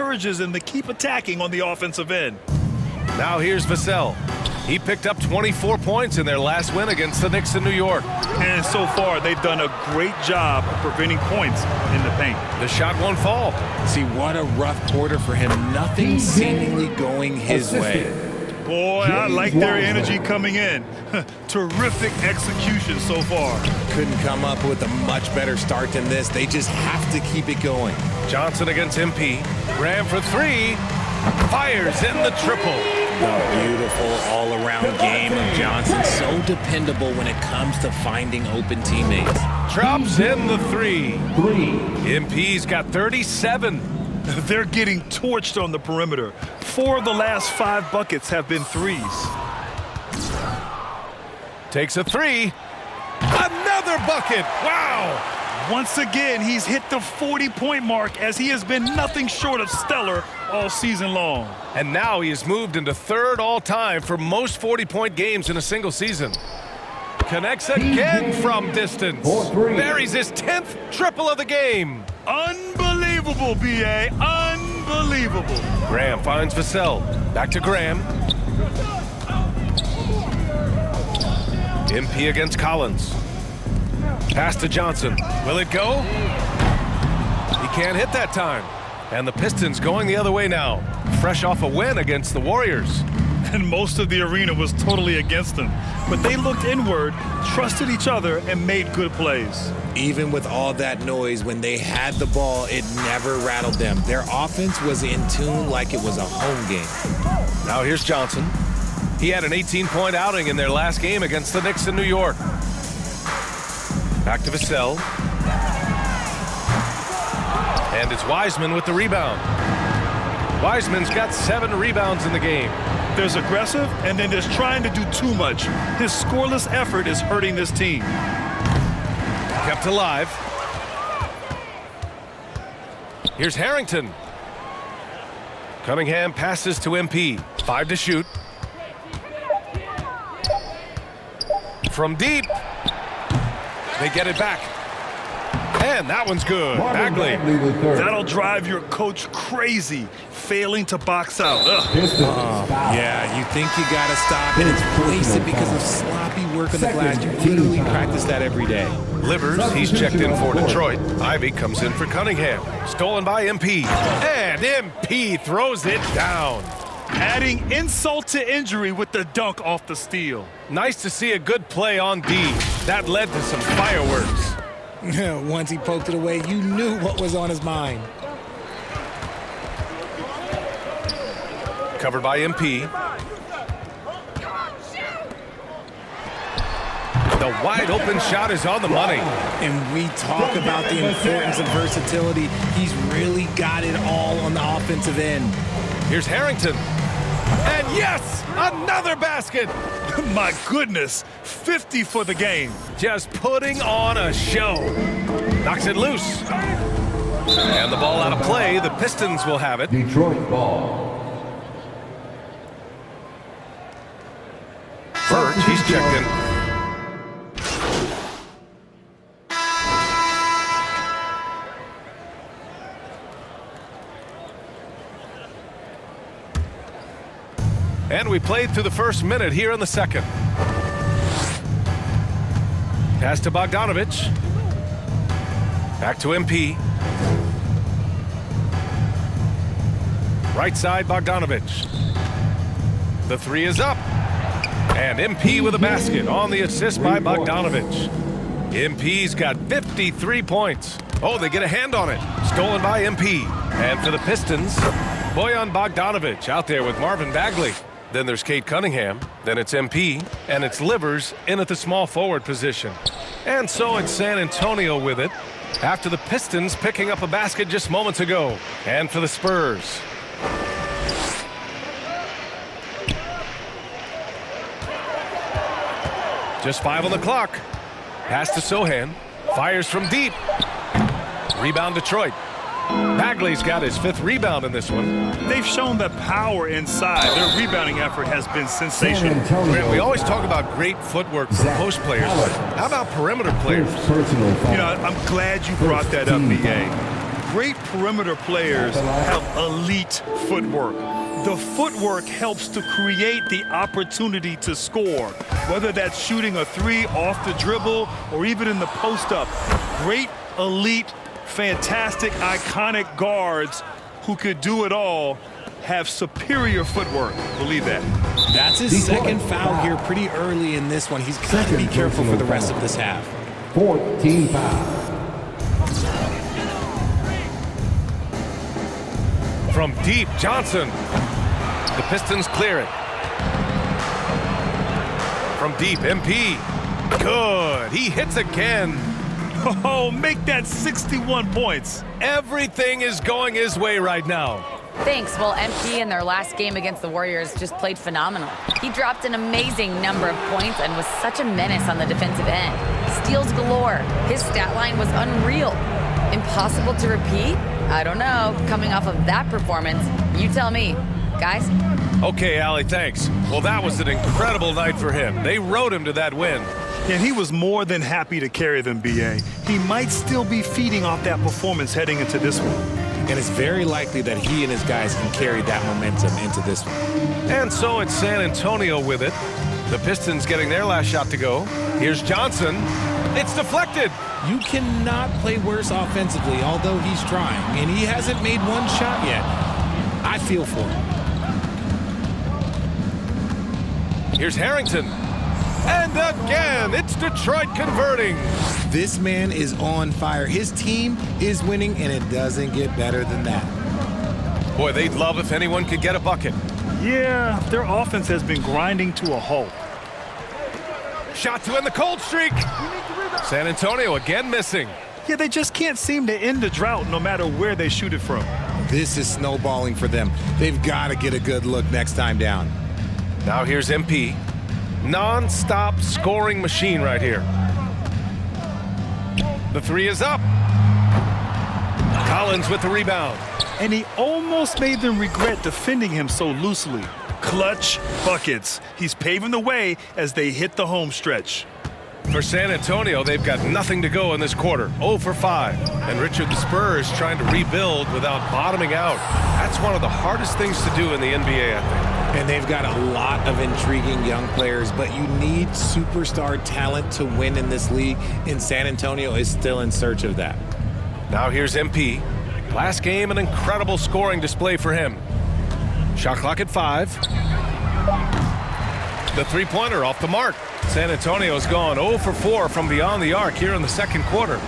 encourages them to keep attacking on the offensive end. Now here's Vassell. He picked up 24 points in their last win against the Knicks in New York. And so far, they've done a great job of preventing points in the paint. The shot won't fall. See, what a rough quarter for him. Nothing seemingly going his way. Boy, I like their energy coming in. Terrific execution so far. Couldn't come up with a much better start than this. They just have to keep it going. Johnson against MP. Graham for three. Fires in the triple. The beautiful all-around game of Johnson. So dependable when it comes to finding open teammates. Drops in the three. MP's got 37. They're getting torched on the perimeter. 4 of the last 5 buckets have been threes. Takes a three. Another bucket. Wow. Once again, he's hit the 40-point mark as he has been nothing short of stellar all season long. And now he has moved into third all-time for most 40-point games in a single season. Connects again from distance. Buries his 10th triple of the game. Unbelievable, B.A. Unbelievable. Graham finds Vassell. Back to Graham. MP against Collins. Pass to Johnson. Will it go? He can't hit that time. And the Pistons going the other way now. Fresh off a win against the Warriors. And most of the arena was totally against them. But they looked inward, trusted each other, and made good plays. Even with all that noise, when they had the ball, it never rattled them. Their offense was in tune like it was a home game. Now here's Johnson. He had an 18-point outing in their last game against the Knicks in New York. Back to Vassell. And it's Wiseman with the rebound. Wiseman's got 7 rebounds in the game. There's aggressive, and then there's trying to do too much. His scoreless effort is hurting this team. Kept alive. Here's Harrington. Cunningham passes to MP. 5 to shoot. From deep. They get it back. And that one's good. Bagley. That'll drive your coach crazy, failing to box out. Yeah, you think you got to stop, and it's wasted because of sloppy work on the glass. You literally practice that every day. Livers, he's checked in for Detroit. Ivy comes in for Cunningham. Stolen by MP. And MP throws it down. Adding insult to injury with the dunk off the steal. Nice to see a good play on D. That led to some fireworks. Once he poked it away, you knew what was on his mind. Covered by MP. The wide open shot is on the money. And we talk about the importance of versatility. He's really got it all on the offensive end. Here's Harrington. And yes, another basket. My goodness, 50 for the game. Just putting on a show. Knocks it loose. And the ball out of play. The Pistons will have it. Detroit ball. Birch, he's checked in. And we played through the first minute here in the second. Pass to Bogdanovich. Back to MP. Right side, Bogdanovich. The three is up. And MP with a basket on the assist by Bogdanovich. MP's got 53 points. Oh, they get a hand on it. Stolen by MP. And for the Pistons, Bojan Bogdanovich out there with Marvin Bagley. Then there's Cade Cunningham. Then it's MP. And it's Livers in at the small forward position. And so it's San Antonio with it after the Pistons picking up a basket just moments ago. And for the Spurs. Just 5 on the clock. Pass to Sohan. Fires from deep. Rebound Detroit. Bagley's got his 5th rebound in this one. They've shown the power inside. Their rebounding effort has been sensational. We always talk about great footwork from post players, but how about perimeter players? You know, I'm glad you brought that up, B.A. Great perimeter players have elite footwork. The footwork helps to create the opportunity to score, whether that's shooting a three off the dribble or even in the post-up. Great, elite, fantastic, iconic guards who could do it all have superior footwork. Believe that. That's his second foul here pretty early in this one. He's got to be careful for the rest of this half. 14 foul. From deep, Johnson. The Pistons clear it. From deep, MP. Good. He hits again. Oh, make that 61 points. Everything is going his way right now. Thanks. Well, MP in their last game against the Warriors just played phenomenal. He dropped an amazing number of points and was such a menace on the defensive end. Steals galore. His stat line was unreal. Impossible to repeat? I don't know. Coming off of that performance, you tell me. Guys? Okay, Allie, thanks. Well, that was an incredible night for him. They rode him to that win. And he was more than happy to carry them, B.A. He might still be feeding off that performance heading into this one. And it's very likely that he and his guys can carry that momentum into this one. And so it's San Antonio with it. The Pistons getting their last shot to go. Here's Johnson. It's deflected. You cannot play worse offensively, although he's trying. And he hasn't made one shot yet. I feel for him. Here's Harrington. And again, it's Detroit converting. This man is on fire. His team is winning, and it doesn't get better than that. Boy, they'd love if anyone could get a bucket. Yeah, their offense has been grinding to a halt. Shot to end the cold streak. San Antonio again missing. Yeah, they just can't seem to end the drought no matter where they shoot it from. This is snowballing for them. They've got to get a good look next time down. Now here's MP. Non-stop scoring machine right here. The three is up. Collins with the rebound. And he almost made them regret defending him so loosely. Clutch buckets. He's paving the way as they hit the home stretch. For San Antonio, they've got nothing to go in this quarter. 0 for 5. And Richard, the Spurs trying to rebuild without bottoming out. That's one of the hardest things to do in the NBA, I think. And they've got a lot of intriguing young players, but you need superstar talent to win in this league, and San Antonio is still in search of that. Now here's MP. Last game, an incredible scoring display for him. Shot clock at 5. The three-pointer off the mark. San Antonio's gone 0 for 4 from beyond the arc here in the second quarter.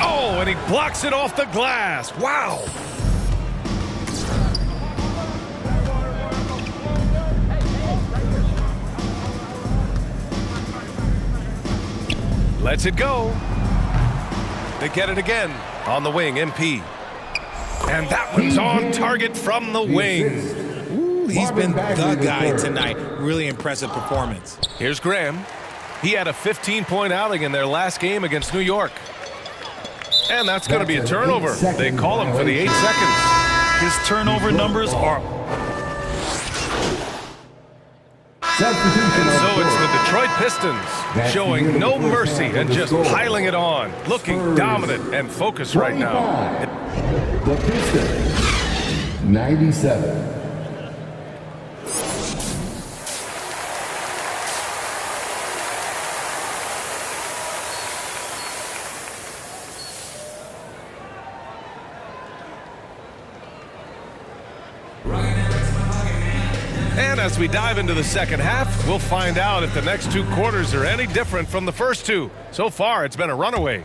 Oh, and he blocks it off the glass. Wow. Lets it go. They get it again on the wing, MP. And that one's on target from the wing. Ooh, he's been the guy tonight. Really impressive performance. Here's Graham. He had a 15-point outing in their last game against New York. And that's going to be a turnover. They call him for the 8 seconds. His turnover numbers are... So it's the Detroit Pistons showing no mercy and just piling it on, looking dominant and focused right now. The Pistons, 97. And as we dive into the second half, we'll find out if the next 2 quarters are any different from the first 2. So far, it's been a runaway.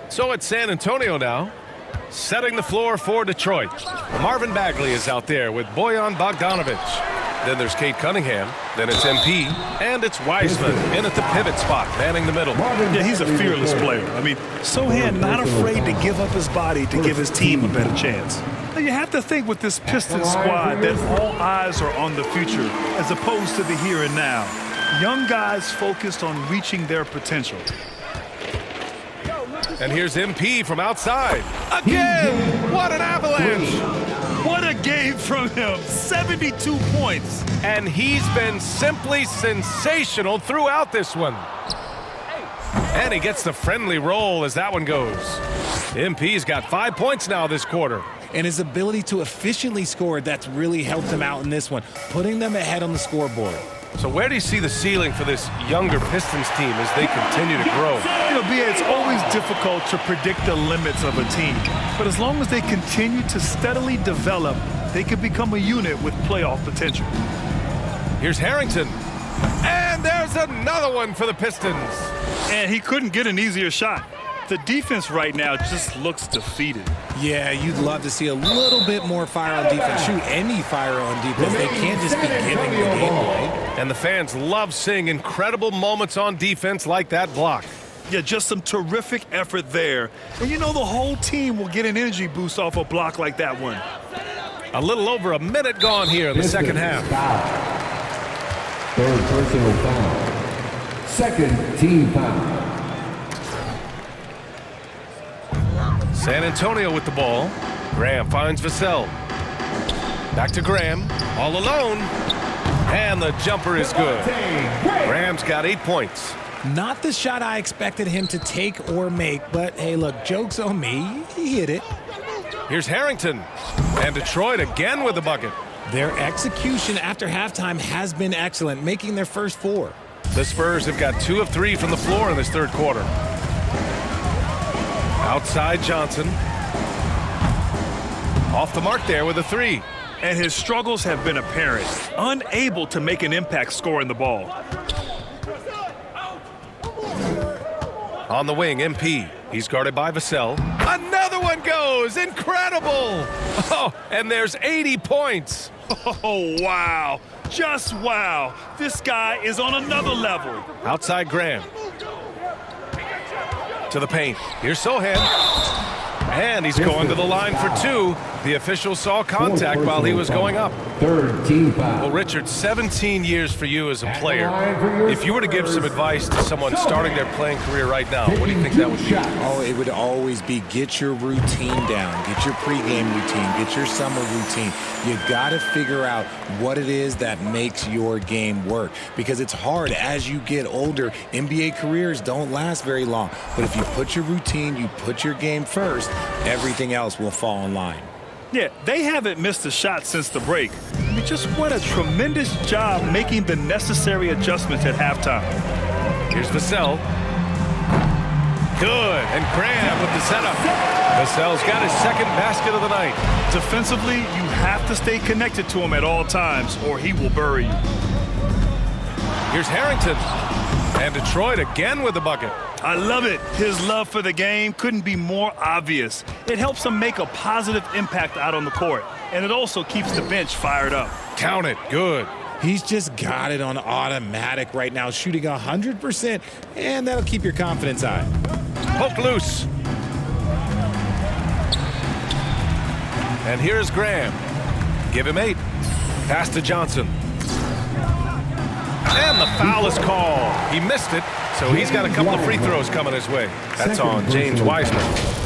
So it's San Antonio now, setting the floor for Detroit. Marvin Bagley is out there with Bojan Bogdanovic. Then there's Kate Cunningham. Then it's MP. And it's Wiseman in at the pivot spot, manning the middle. Yeah, he's a fearless player. I mean, Sochan not afraid to give up his body to give his team a better chance. Now, you have to think with this Pistons squad that all eyes are on the future as opposed to the here and now. Young guys focused on reaching their potential. And here's MP from outside. Again! What an avalanche! What a game from him. 72 points. And he's been simply sensational throughout this one. And he gets the friendly roll as that one goes. MP's got 5 points now this quarter. And his ability to efficiently score, that's really helped him out in this one, putting them ahead on the scoreboard. So where do you see the ceiling for this younger Pistons team as they continue to grow? You know, B.A., it's always difficult to predict the limits of a team. But as long as they continue to steadily develop, they can become a unit with playoff potential. Here's Harrington. And there's another one for the Pistons. And he couldn't get an easier shot. The defense right now just looks defeated. Yeah, you'd love to see a little bit more fire on defense. Shoot, any fire on defense. They can't just be giving the game away. And the fans love seeing incredible moments on defense like that block. Yeah, just some terrific effort there. And you know the whole team will get an energy boost off a block like that one. A little over a minute gone here in the second half. Foul. Third personal foul. Second team foul. San Antonio with the ball. Graham finds Vassell. Back to Graham. All alone. And the jumper is good. Graham's got 8 points. Not the shot I expected him to take or make, but hey, look, joke's on me. He hit it. Here's Harrington. And Detroit again with the bucket. Their execution after halftime has been excellent, making their first 4. The Spurs have got 2 of 3 from the floor in this third quarter. Outside Johnson. Off the mark there with a 3. And his struggles have been apparent. Unable to make an impact scoring the ball. On the wing, MP. He's guarded by Vassell. Another one goes! Incredible! Oh, and there's 80 points. Oh, wow. Just wow. This guy is on another level. Outside Graham. To the paint. Here's Sohan. And he's going to the line for 2. The official saw contact while he was going up. Third team foul. Well, Richard, 17 years for you as a player. If you were to give some advice to someone starting their playing career right now, what do you think that would be? Oh, it would always be get your routine down. Get your pregame routine. Get your summer routine. You got to figure out what it is that makes your game work. Because it's hard as you get older. NBA careers don't last very long. But if you put your routine, you put your game first, everything else will fall in line. Yeah, they haven't missed a shot since the break. I mean, just what a tremendous job making the necessary adjustments at halftime. Here's Vassell. Good. And Graham with the setup. Vassell's got his second basket of the night. Defensively, you have to stay connected to him at all times or he will bury you. Here's Harrington. And Detroit again with the bucket. I love it. His love for the game couldn't be more obvious. It helps him make a positive impact out on the court. And it also keeps the bench fired up. Count it. Good. He's just got it on automatic right now, shooting 100%, and that'll keep your confidence high. Poke loose. And here's Graham. Give him 8. Pass to Johnson. And the foul is called. He missed it, so he's got a couple of free throws coming his way. That's on James Wiseman.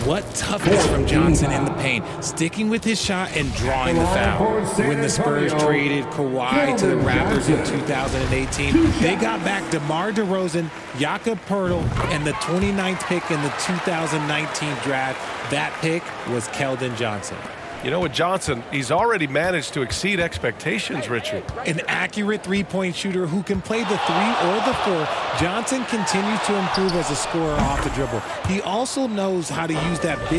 What toughness from Johnson in the paint, sticking with his shot and drawing the foul. When the Spurs traded Kawhi to the Raptors in 2018, they got back DeMar DeRozan, Jakob Poeltl, and the 29th pick in the 2019 draft. That pick was Keldon Johnson. You know, with Johnson, he's already managed to exceed expectations, Richard. An accurate three-point shooter who can play the 3 or the 4, Johnson continues to improve as a scorer off the dribble. He also knows how to use that big